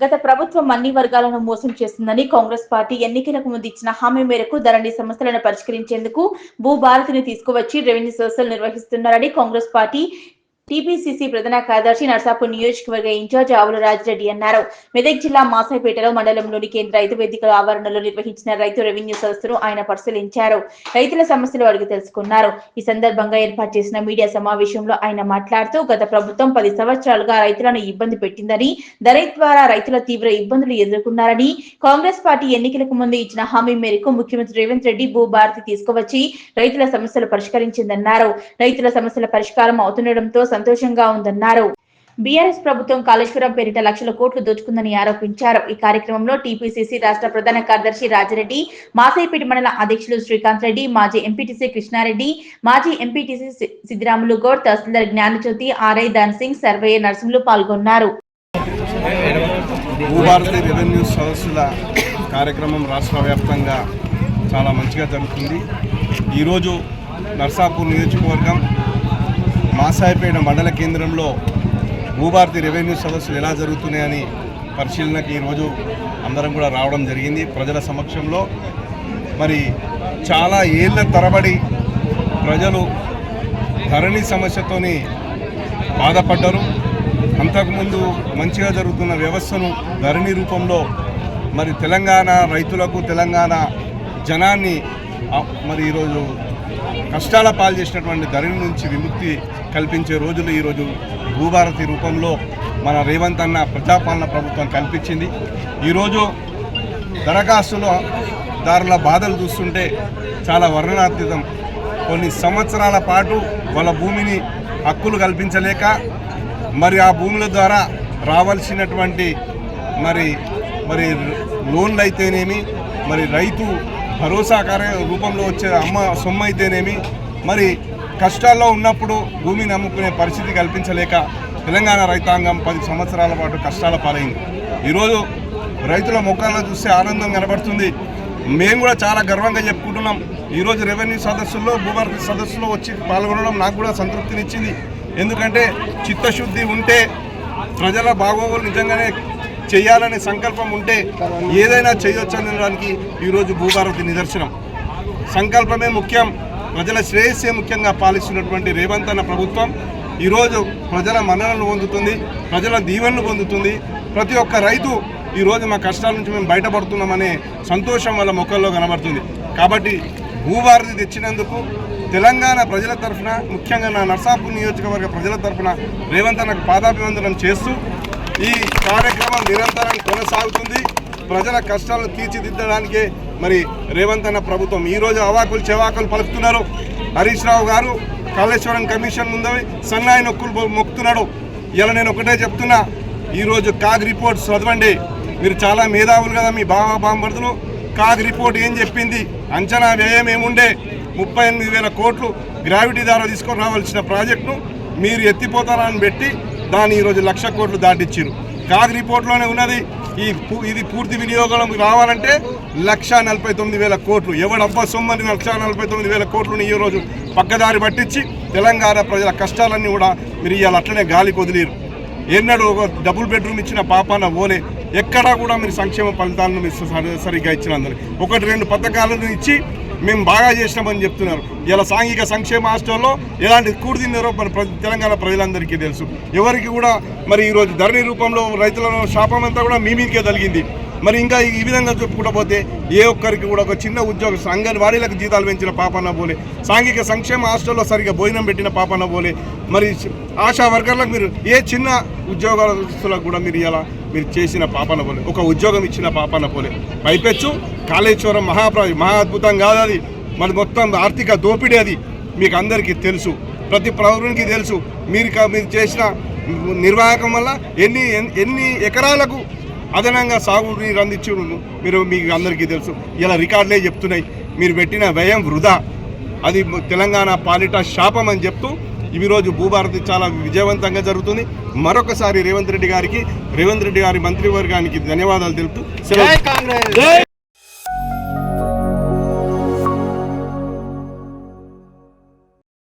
గత ప్రభుత్వం అన్ని వర్గాలను మోసం చేస్తుందని కాంగ్రెస్ పార్టీ ఎన్నికలకు ముందు ఇచ్చిన హామీ మేరకు ధరణి సమస్యలను పరిష్కరించేందుకు భూభారతిని తీసుకువచ్చి రెవెన్యూ సదస్సులు నిర్వహిస్తున్నారని కాంగ్రెస్ పార్టీ టీపీసీసీ ప్రధాన కార్యదర్శి నర్సాపూర్ నియోజకవర్గ ఇన్ఛార్జ్ ఆవుల రాజిరెడ్డి అన్నారు. మెదక్ జిల్లా మాసాయిపేటలో మండలంలోని కేంద్ర రైతు వేదికల ఆవరణలో నిర్వహించిన రైతు రెవెన్యూ సదస్సును ఆయన పరిశీలించారు. రైతుల సమస్యలు అడిగి తెలుసుకున్నారు. ఈ సందర్భంగా ఏర్పాటు చేసిన మీడియా సమావేశంలో ఆయన మాట్లాడుతూ గత ప్రభుత్వం 10 సంవత్సరాలుగా రైతులను ఇబ్బంది పెట్టిందని, ధరణి ద్వారా రైతుల తీవ్ర ఇబ్బందులు ఎదుర్కొన్నారని, కాంగ్రెస్ పార్టీ ఎన్నికలకు ముందు ఇచ్చిన హామీ మేరకు ముఖ్యమంత్రి రేవంత్ రెడ్డి భూభారతి తీసుకువచ్చి రైతుల సమస్యలు పరిష్కరించిందన్నారు. రైతుల సమస్యల పరిష్కారం అవుతుండటంతో సంతోషంగా ఉందన్నారు. బీఆర్ఎస్ ప్రభుత్వం కాళేశ్వరం పేరిట లక్షల కోట్లు దోచుకుందని ఆరోపించారు. ఈ కార్యక్రమంలో టీపీసీసీ రాష్ట్ర ప్రధాన కార్యదర్శి రాజిరెడ్డి, మాసాయిపేట మండల అధ్యక్షులు శ్రీకాంత్ రెడ్డి, మాజీ ఎంపీటీసీ కృష్ణారెడ్డి, మాజీ ఎంపీటీసీ సిద్దిరాములు గౌడ్, తహసీల్దార్ జ్ఞానజ్యోతి, ఆర్ఐ ధన్ సింగ్, సర్వేయర్ నరసింహులు పాల్గొన్నారు. భూభారతి రెవెన్యూ సదస్సుల కార్యక్రమం రాష్ట్ర వ్యాప్తంగా చాలా మంచిగా జరుగుతుంది. ఈరోజు నర్సాపూర్ నియోజకవర్గం మాసాయిపేట మండల కేంద్రంలో భూభారతి రెవెన్యూ సదస్సులు ఎలా జరుగుతున్నాయని పరిశీలనకి ఈరోజు అందరం కూడా రావడం జరిగింది. ప్రజల సమక్షంలో మరి చాలా ఏళ్ల తరబడి ప్రజలు ధరణి సమస్యతోని బాధపడ్డారు. అంతకుముందు మంచిగా జరుగుతున్న వ్యవస్థను ధరణి రూపంలో మరి తెలంగాణ రైతులకు, తెలంగాణ జనాన్ని మరి ఈరోజు కష్టాల పాలు చేసినటువంటి ధరణి నుంచి విముక్తి కల్పించే రోజులు ఈరోజు భూభారతి రూపంలో మన రేవంత్ అన్న ప్రజాపాలన ప్రభుత్వం కల్పించింది. ఈరోజు దరఖాస్తుదారుల బాధలు చూస్తుంటే చాలా వర్ణనాతీతం. కొన్ని సంవత్సరాల పాటు వాళ్ళ భూమిని హక్కులు కల్పించలేక మరి ఆ భూముల ద్వారా రావాల్సినటువంటి మరి లోన్లు అయితేనేమి, మరి రైతు భరోసా రూపంలో వచ్చే సొమ్ము అయితేనేమి, మరి కష్టాల్లో ఉన్నప్పుడు భూమిని అమ్ముకునే పరిస్థితి కల్పించలేక తెలంగాణ రైతాంగం 10 సంవత్సరాల పాటు కష్టాల పాలైంది. ఈరోజు రైతుల ముఖాల్లో చూస్తే ఆనందం కనబడుతుంది. మేము కూడా చాలా గర్వంగా చెప్పుకుంటున్నాం. ఈరోజు రెవెన్యూ సదస్సుల్లో, భూభారతి సదస్సులో వచ్చి పాల్గొనడం నాకు కూడా సంతృప్తినిచ్చింది. ఎందుకంటే చిత్తశుద్ధి ఉంటే, ప్రజల బాగోగులు నిజంగానే చేయాలనే సంకల్పం ఉంటే ఏదైనా చేయొచ్చు అనడానికి ఈరోజు భూభారతి నిదర్శనం. సంకల్పమే ముఖ్యం, ప్రజల శ్రేయస్సే ముఖ్యంగా పాలిస్తున్నటువంటి రేవంత్ అన్న ప్రభుత్వం ఈరోజు ప్రజల మన్ననలు పొందుతుంది, ప్రజల దీవెనలు పొందుతుంది. ప్రతి ఒక్క రైతు ఈరోజు మా కష్టాల నుంచి మేము బయటపడుతున్నామనే సంతోషం వాళ్ళ ముఖంలో కనబడుతుంది. కాబట్టి భూభారతి తెచ్చినందుకు తెలంగాణ ప్రజల తరఫున, ముఖ్యంగా నా నర్సాపూర్ నియోజకవర్గ ప్రజల తరఫున రేవంత్ అన్నకు పాదాభివందనం చేస్తూ ఈ కార్యక్రమం నిరంతరం కొనసాగుతుంది. ప్రజల కష్టాలను తీర్చిదిద్దడానికే మరి రేవంత్ అన్న ప్రభుత్వం ఈరోజు అవాకులు చెవాకులు పలుకుతున్నారు. హరీష్ రావు గారు కాళేశ్వరం కమిషన్ ముందు సన్నాయి నొక్కులు మొక్కుతున్నాడు. ఇలా నేను ఒకటే చెప్తున్నా, ఈరోజు కాగ్ రిపోర్ట్ చదవండి. మీరు చాలా మేధావులు కదా, మీ బాంబర్దులు. కాగ్ రిపోర్ట్ ఏం చెప్పింది? అంచనా వ్యయం ఏముండే? 38,000 కోట్లు గ్రావిటీ ద్వారా తీసుకొని రావాల్సిన ప్రాజెక్టును మీరు ఎత్తిపోతారని పెట్టి దాన్ని ఈరోజు 1,00,000 కోట్లు దాటిచ్చారు. కాగ్ రిపోర్ట్లోనే ఉన్నది. ఇది పూర్తి వినియోగం రావాలంటే 1,49,000 కోట్లు. ఎవడబ్బా సొమ్మని 1,49,000 కోట్లను ఈరోజు పక్కదారి పట్టించి తెలంగాణ ప్రజల కష్టాలన్నీ కూడా మీరు ఇవాళ అట్లనే గాలికి వదిలేరు. ఎన్నడూ ఒక డబుల్ బెడ్రూమ్ ఇచ్చిన పాపాన ఓలే, ఎక్కడా కూడా మీరు సంక్షేమ ఫలితాలను మీరు సరిగ్గా ఇచ్చినందుకు 1-2 పథకాలను ఇచ్చి మేము బాగా చేసినామని చెప్తున్నారు. ఇలా సాంఘిక సంక్షేమ హాస్టల్లో ఎలాంటి కూడి తిన్నారో తెలంగాణ ప్రజలందరికీ తెలుసు. ఎవరికి కూడా మరి ఈరోజు ధరణి రూపంలో రైతుల శాపం అంతా కూడా మీ మీదకే తగిలింది. మరి ఇంకా ఈ విధంగా చెప్పుకుంటూ పోతే ఏ ఒక్కరికి కూడా ఒక చిన్న ఉద్యోగం, అంగన్వాడీలకు జీతాలు పెంచిన పాపన్న పోలే, సాంఘిక సంక్షేమ హాస్టల్లో సరిగ్గా భోజనం పెట్టిన పాపన్న పోలే, మరి ఆశా వర్కర్లకు మీరు ఏ చిన్న ఉద్యోగస్తులకు కూడా మీరు ఇలా మీరు చేసిన పాపన పోలే, ఒక ఉద్యోగం ఇచ్చిన పాపన పోలే. పైపెచ్చు కాళేశ్వరం మహా అద్భుతం కాదు అది, మరి మొత్తం ఆర్థిక దోపిడీ అది మీకు అందరికీ తెలుసు, ప్రతి పౌరునికి తెలుసు. మీరు చేసిన నిర్వాహకం వల్ల ఎన్ని ఎకరాలకు అదనంగా సాగు నీరు అందించి మీకు అందరికీ తెలుసు. ఇలా రికార్డులే చెప్తున్నాయి. మీరు పెట్టిన వ్యయం వృధా, అది తెలంగాణ పాలిట శాపం అని చెప్తూ ఈరోజు భూభారతి చాలా విజయవంతంగా జరుగుతుంది. మరొకసారి రేవంత్ రెడ్డి గారి మంత్రివర్గానికి ధన్యవాదాలు తెలుపుతూ